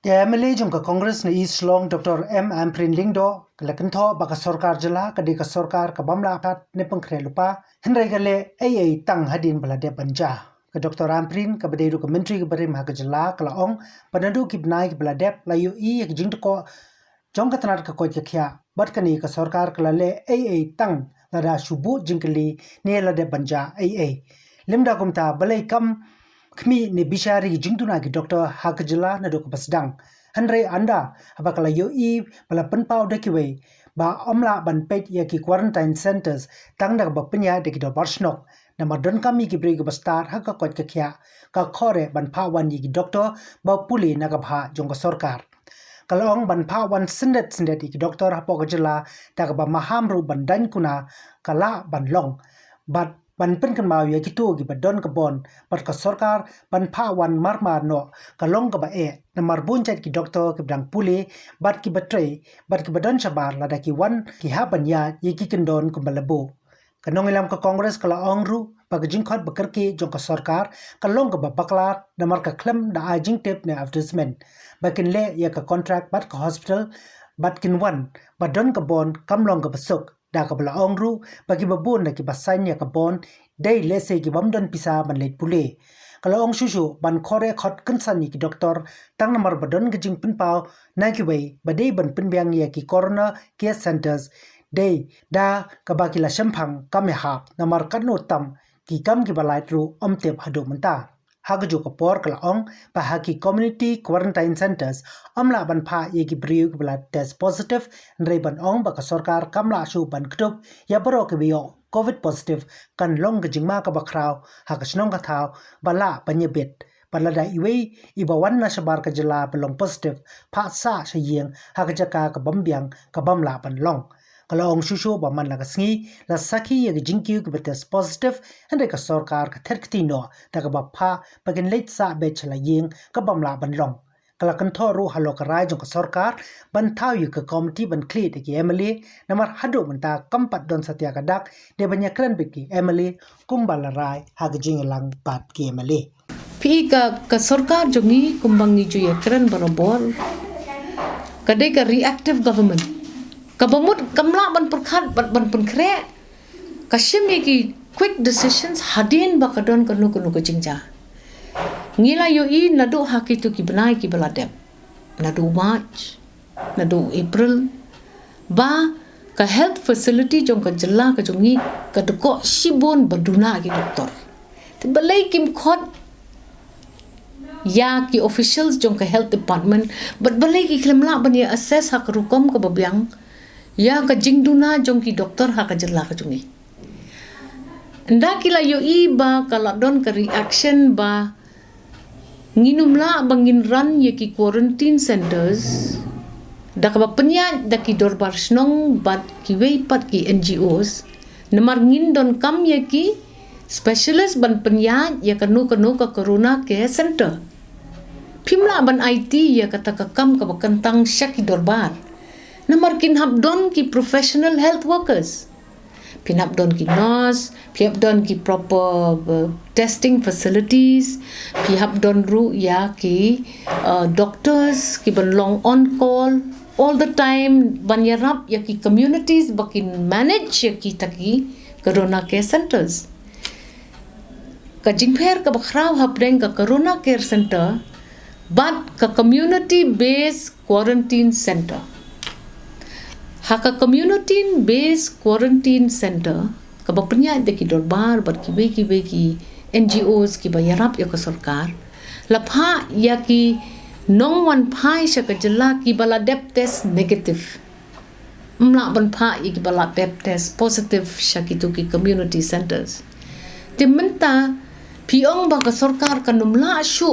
MLA jongka Congress na East Long Dr. M. Amprin Lingdo kalakanto baka sorkar jela kadika sorkar kabamla apat ne pengkre lupa henry gale AA tang hadin balade panja ke Dr. Amprin ke badai ke menteri ke bari maha jela kalaong panadu ki bnai ke balade layu I ke jingtko jongka tanar ke koi ke kya batkani ke sorkar kelale AA tang lada shubu jingkeli ne lade panja AA limda kumta balai kam kami ni bishari jingtuna ki Dr. Hakajela na dok pasdang Henry anda abakala yoi bala penpau dekiwe ba omla ban pet ya ki quarantine centers tang dak ba penya de ki do barsnok na madon kami ki brege bastar haka kot ka kya ka khore ban pha wan yi ki Dr. ba puli na ka bha jong sarkar kalong ban pha wan sindet ki Dr. Hakajela tak ba mahamru ban dan kuna kala ban long bat ban pen kan mau ya kitu gi badon ka bon pat ka sarkar ban pha wan marma no ka long ka ba e na marbun chat ki doctor ki dang puli bat ki batre bat ki badon chabar la da ki wan ki ha ban ya ye ki kendon ku balabo ka nong ilam ka congress ka la ongru pa ka jing khot bakar ki jong ka sarkar ka long ka ba bakla na mar ka klem da a jing tep ne advertisement bakin le ya ka contract bat ka hospital bat kin wan badon ka bon kam long ka basuk da ka bala ongru bagi babun na ki basanya ka bon dai lese ki bamdon pisa ban let pule kala ong shushu ban khore khot kansani ki doctor tang namar badon gijing pinpau na ki wei badai ban pinbyang ya ki corona care centers dai da ka baki la shampang kame ha namar kanno tam ki kam ki balai tru omtep hadu menta hagju ko por kala ong pa haki community quarantine centers amla ban pha ye ki briu ki blood test positive nrei ban ong ba ka sarkar kamla shu ban ktup ya baro ke bio covid positive kan long ke jingma ka bakraw ha ka snong ka thaw bala panyebet balada iwe ibawan na sabar ka jela belong positive pha sa shayeng ha ka jaka ka bambyang ka bamla ban long kala ong shushu ba man la kasngi la saki ye jingki ku betes positive hande ka sarkar ka therkti no ta ka ba pha pagin leit sa be chla yeng ka bamla ban long kala kan thoru halo ka rai jong ka sarkar ban thau yu ka committee ban kle de ki emily namar hadu menta kampat don satya ka dak de banya kran be ki emily kumbala rai ha ga jing lang pat ki emily pi ka sarkar jongi kumbangi ju ya kran barabor kadai ka reactive government kabamut kamla ban perkhat ban penkre kashim ki quick decisions hadin bakadon kanu ka jingja ngila yo I nadu hakitu ki benai ki beladep nadu March nadu April ba ka health facility jong ka jela ka jongi ka deko shibon baduna ki doktor tibalai kim khot ya ki officials jong ka health department but balai ki klemla ban ya assess hak rukom ka babyang ya ka jingduna jong ki doktor ha ka jela ka jongi nda kila yo I ba kala don ka reaction ba nginumla bangin ran ye ki quarantine centers da ka penya da ki dorbar snong bat ki wei pat ki NGOs namar ngin don kam ye ki specialist ban penya ya kanu ka corona care center pimla ban IT ya kata ka kam ka bakantang syak ki dorbar namar kin habdon ki professional health workers pinapdon ki nurse pinapdon ki proper testing facilities pinapdon ru ya ki doctors ki ban long on call all the time ban yarap ya ki communities bakin manage ya ki taki corona care centers ka jingpher ka bakraw hapdeng ka corona care center but ka community based quarantine center haka community based quarantine center ka bapnya de ki dorbar bar ki ki NGOs ki bayarap ya ka sarkar lapha ya ki nong wan phai sha ka jela ki bala dep test negative mla ban pha ki bala dep test positive sha ki tu ki community centers timenta piong ba ka sarkar kanumla shu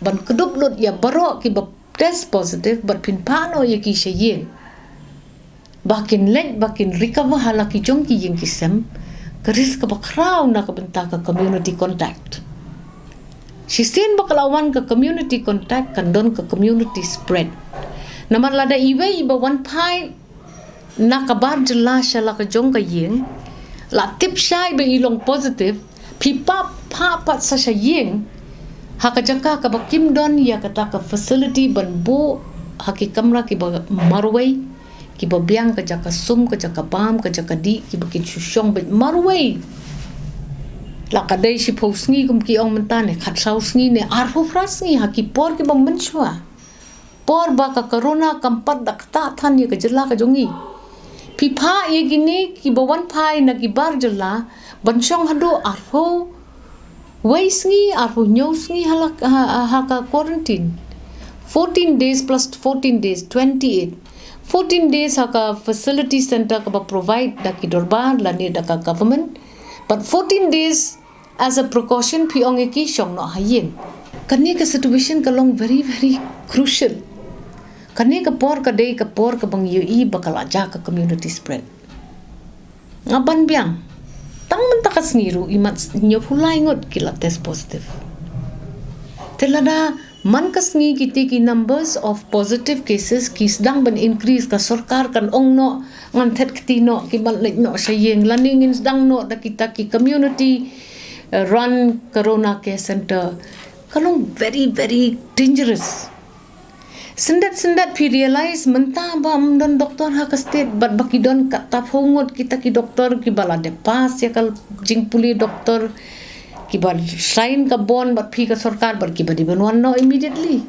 ban kedup lut ya baro ki ba test positive but pin pano ya ki shayeng bakin let bakin recover halaki jong ki yeng kisem keris ka bakraw na ka benta ka community contact sistin baklawan ka community contact kandon ka community spread namar lada iwe iba wan pai na kabar jela shala ka jong ka yeng la tip shai be ilong positive pipa pa pat sa sha yeng haka jaka ka bakim don ya kata ka facility ban bo haki kamra ki ba marway ki ba biang ka jaka sum ka jaka bam ka jaka di ki ba ki chushong ba marway la ka dai si posngi kum ki ong mentane khat sausngi ne arho frasngi haki por ki ba menchwa por ba ka corona kampat dakta than ye ka jilla ka jongi pipa ye gini ki ba wan phai na ki bar jilla banchong hado arho waisngi arho nyosngi halak haka quarantine 14 days plus 14 days 28 14 days haka facility center ka ba provide da ki dorbar la ne da ka government but 14 days as a precaution pi ong ki shong no hayin kani ka situation ka long very very crucial kani ka por ka dei ka por ka bang yu i bakal aja ka community spread ngaban biang tang mentakas ngiru imat nyo hulai ngot kila test positive telada man kasngi kiti ki numbers of positive cases ki sedang ban increase ka sarkar kan ong no ngan thet kiti no ki ban lek no sayeng laningin sedang no da kita ki community run corona care center kalong very very dangerous sendat pi realize menta ba don doktor ha ka state bat baki don ka tap hongot kita ki doktor ki bala de pas ya kal jing puli doktor ki bar sign ka bon bat phi ka sarkar bar ki badi banwan no immediately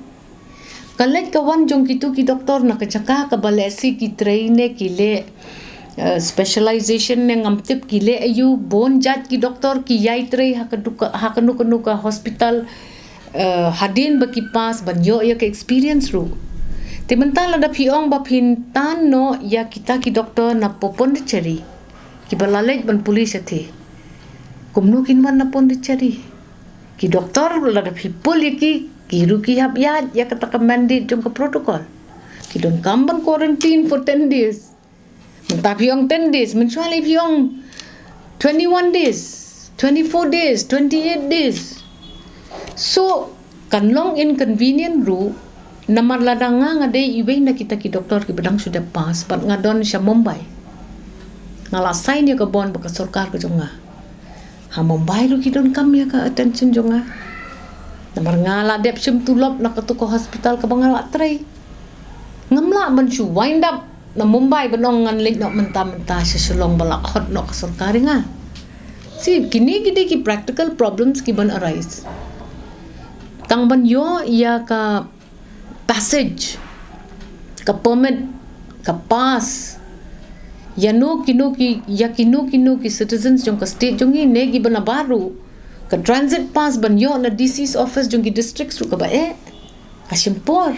kalek ka wan jong kitu ki doktor na ka chaka ka balesi ki train ki le specialization ne ngamtip ki le ayu bon jat ki doktor ki yai trei ha ka nuka hospital hadin baki pas ban yo ya ka experience ru te mental ada piong ba phin tan no ya kita ki doktor na popon cheri ki balalek ban police ati kumno kinman na pondicherry ki doktor la da people ki ruki hab ya kata ka mandate jong ka protocol ki don kamban quarantine for 10 days menta piong 10 days mensuali piong 21 days 24 days 28 days so kanlong inconvenient ru namar ladanga ngade iwe na kita ki doktor ki bedang sudah pas bat ngadon sya Mumbai ngalasai ni ka bon baka sarkar ka jonga ha Mumbai lu ki don kam ya ka attention jonga namar ngala dep sim tulop na ka ko hospital ka bangala trai ngamla ban chu wind up na Mumbai benong ngan lek no menta sa sulong balak hot no ka sarkar nga si kini ki practical problems ki ban arise tang ban yo ya ka passage ka permit ka pass kinu ki citizens jong ka state jong ne gi bana baru ka transit pass ban yo na DC's office jong ki districts ru ka ba ka simpor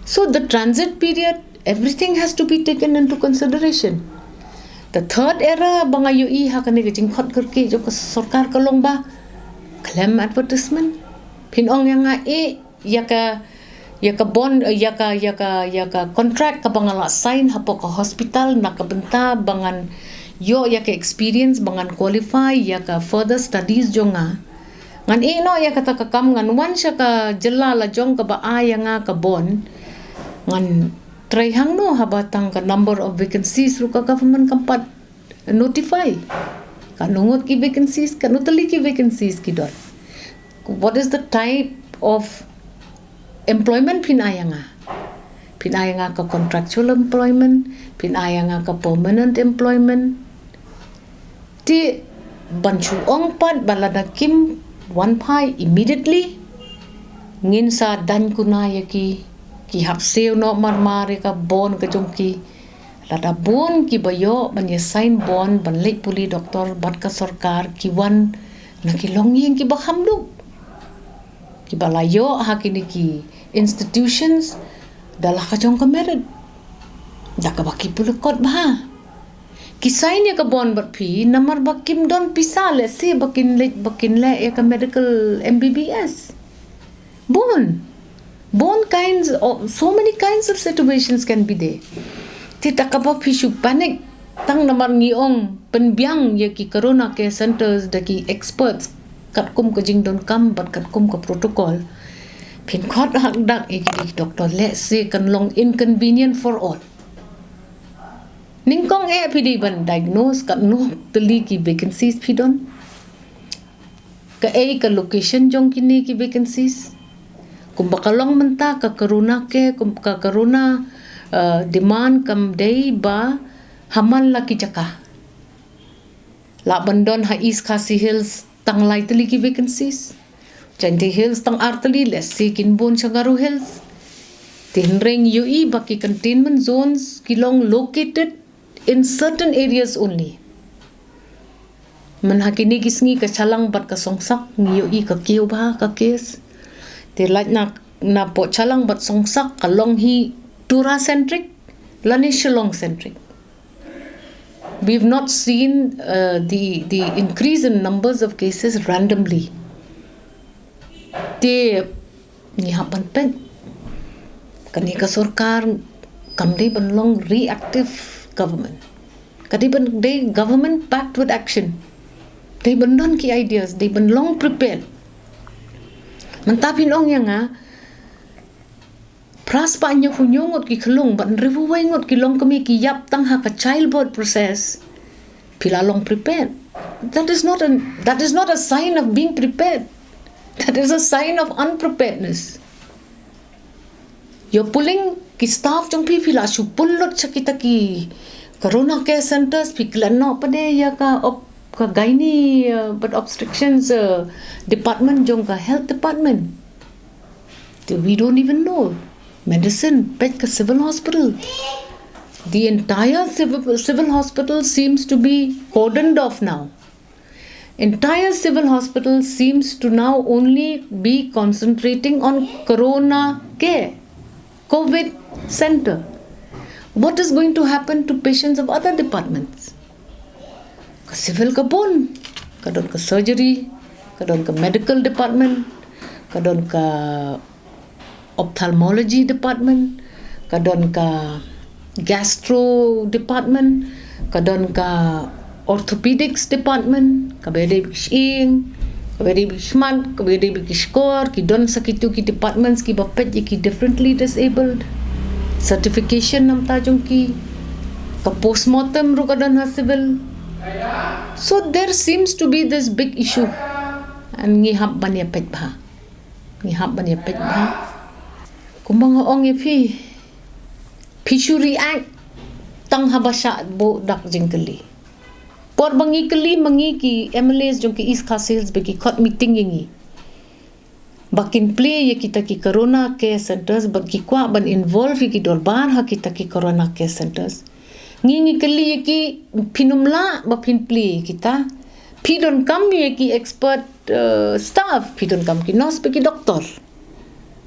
so the transit period everything has to be taken into consideration the third era banga yo i ha ka ne jing khot karke jo ka sarkar ka long ba claim advertisement phin ong yang ya ka bond ya ka contract ka bangala sign hapo ka hospital na ka benta bangan yo ya ka experience bangan qualify ya ka further studies jonga ngan no ya kata ka kam ngan wan sya ka jela la jong ka ba nga ka bond ngan try hang no habatang ka number of vacancies ru ka government kampat notify ka nungot ki vacancies ka nutali ki vacancies ki dot what is the type of employment pinayanga ka contractual employment pinayanga ka permanent employment ti banchu ong pat balada kim one pai immediately ngin sa dan kunaya ki hapseo no marmare ka bon ka jongki lada bon ki bayo ban ye sign bon ban lek puli doktor bat ka sarkar ki wan na ki longyeng ki bakhamdu ki balayo hakini ki institutions dalah kajong ka merit da ka baki pulukot ba kisai ni ka bon bat pi namar bakim don pisa le se bakin le ya ka medical MBBS bon kinds of so many kinds of situations can be there ti takapa pishu panic tang namar ngiong penbiang ya ki corona care centers da ki experts kat kum ka jing don kam bat kat kum ka protocol pin khot hak dak ki doctor let's say kan long inconvenient for all ningkong pidi ban diagnose kat no teli ki vacancies pidon ka ka location jong kini ki vacancies kum bakalong menta ka corona ke kum ka corona demand kam dei ba haman la ki jaka la bandon ha East Khasi Hills tang lightly ki vacancies Chanti Hills tang artali lesi kinbon Shangaru Hills tinring UE baki containment zones kilong located in certain areas only man hakini kisngi ka chalang bat ka songsak UE ka kiu ba ka kes te laj na po chalang bat songsak kalong hi Tura centric lani Shillong centric. We've not seen the increase in numbers of cases randomly. Te nyihapan pen kani ka sarkar kamde banlong reactive government. Kadi ban they government packed with action. They bandon ki ideas, they banlong prepared. Mantapin ong yang pras pa niya hunyongot ki kalong ban rivuway ngot ki long kami ki yap tang ha ka childbirth process pilalong prepared. That is not a sign of being prepared. That is a sign of unpreparedness. You're pulling ki staff jong pila su pullot sa kita ki corona care centers piklano pa de ya ka gynae but obstetricians department jong ka health department. We don't even know. Medicine, pet ka civil hospital. The entire civil hospital seems to be cordoned off now. Entire civil hospital seems to now only be concentrating on corona care, COVID center. What is going to happen to patients of other departments? Ka civil ka pun, kadon ka surgery, kadon ka medical department, kadon ka ophthalmology department, kadon ka gastro department, kadon ka orthopedics department, kabede bishing, kabede bishman, kabede bishkor, ki don sakitu ki departments ki bapet ki differently disabled, certification nam tajong ki, ka postmortem ru kadon ha civil. So there seems to be this big issue, and ngihap ban ya pet ba, ngihap ban ya pet ba. Kumbang ong Pishu react tang habasha bo dak jingkali. Por bangi kali mangi ki MLAs jong ki East Khasi Hills beki khot meeting yengi. Bakin play ye kita ki corona care centers baki kwa ban involve ki dorbar ha kita ki corona care centers. Ngi kali ye ki pinumla ba pin play kita. Pidon kam ye ki expert staff pidon kam ki nurse beki doktor.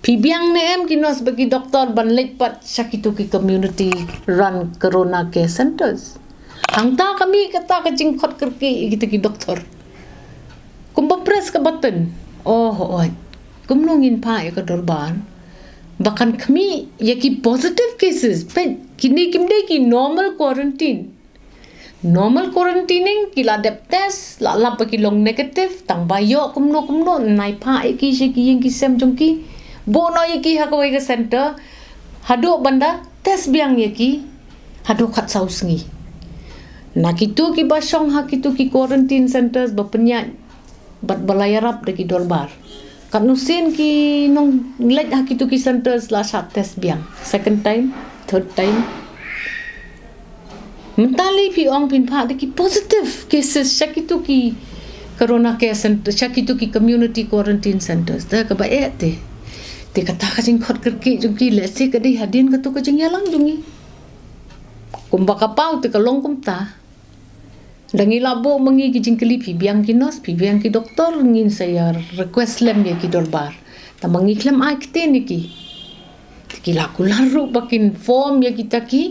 Pibiang ne em kinos bagi doktor ban lekpat sakitu ki community run corona care centers. Hangta kami kata ka jingkhot kerki kita ki doktor. Kumba press ka button. Oh. Kumnungin pa ka dorban. Bahkan kami yaki positive cases. Pen kini kimde ki normal quarantine. Normal quarantining kila dep test la pa ki long negative tang bayo kumno nai pa ki yang ki sem jongki. Bono yaki hakawai ka center hado banda test biang yaki hado khat sausngi nakitu ki basong hakitu ki quarantine centers bapenya bat balayarap deki dorbar kanusin ki nong lej hakitu ki centers la sat test biang second time third time mentali pi ong pin pha deki positive cases sakitu ki corona care center sakitu ki community quarantine centers da ka ba ete te kata ka jing khot kerki jungki lesi kadi hadin ka tu ka jing yalang jungi kumba ka pau te ka long kum ta dangi labo mangi ki jing kli pi biang ki nos pi biang ki doktor ngin saya request lem ye ki dorbar ta mangi klem ai kte ni ki la kularu bakin form ye kita ki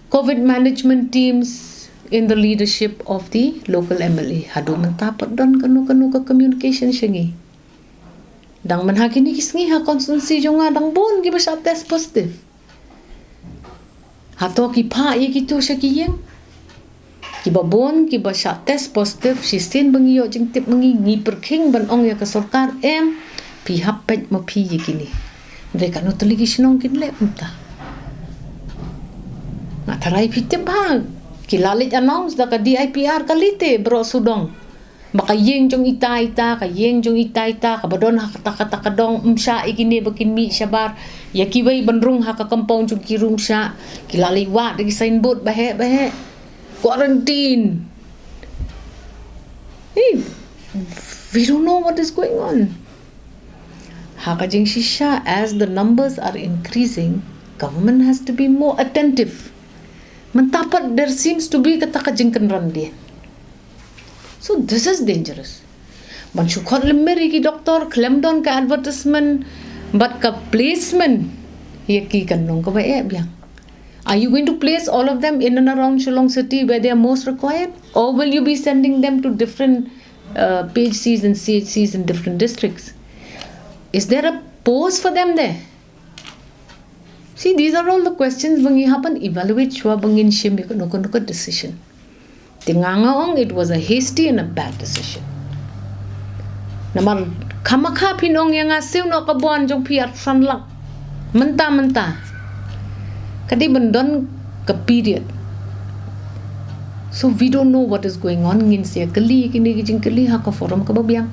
COVID management teams in the leadership of the local MLA hadu mentapat don kanu ka communication shingi dang manhagi ni kisngi ha konstitusi jonga dang bon ki basa test positive hato ki pha ye ki to sha ki yang ki babon ki basa test positive si sin bangi yo jing tip mangi ngi perking ban ong ya ka sarkar em pi hapet ma pi ye kini mereka no tuli ki sinong kin le umta ngatarai pi tip ha ki lalit announce da ka DIPR kalite bro sudong Maka yeng jong ita ka yeng jong ita ka badon ha kata kadong umsya ikine bakin mi syabar ya kiwai bandrung ha ka kampung jong kirum sya kilali wa de signboard bahe quarantine. Hey, we don't know what is going on. Ha ka jing shisha, as the numbers are increasing, government has to be more attentive. Mentapat there seems to be kata ka jing kenran dia. So this is dangerous. Man syukor lemeri ki doktor claim down ka advertisement but ka placement ye ki kanong ka bae biang. Are you going to place all of them in and around Shillong city where they are most required, or will you be sending them to different PHCs and CHCs in different districts? Is there a post for them there? See, these are all the questions bangi hapan evaluate chua bangin shim ko decision. Tingangaong it was a hasty and a bad decision. Naman kamakha pinong yang asiw no kabuan jong piat sanlak. Menta. Kadi bandon ka period. So we don't know what is going on ngin siya kali kini kijing kali ha ka forum ka babyang.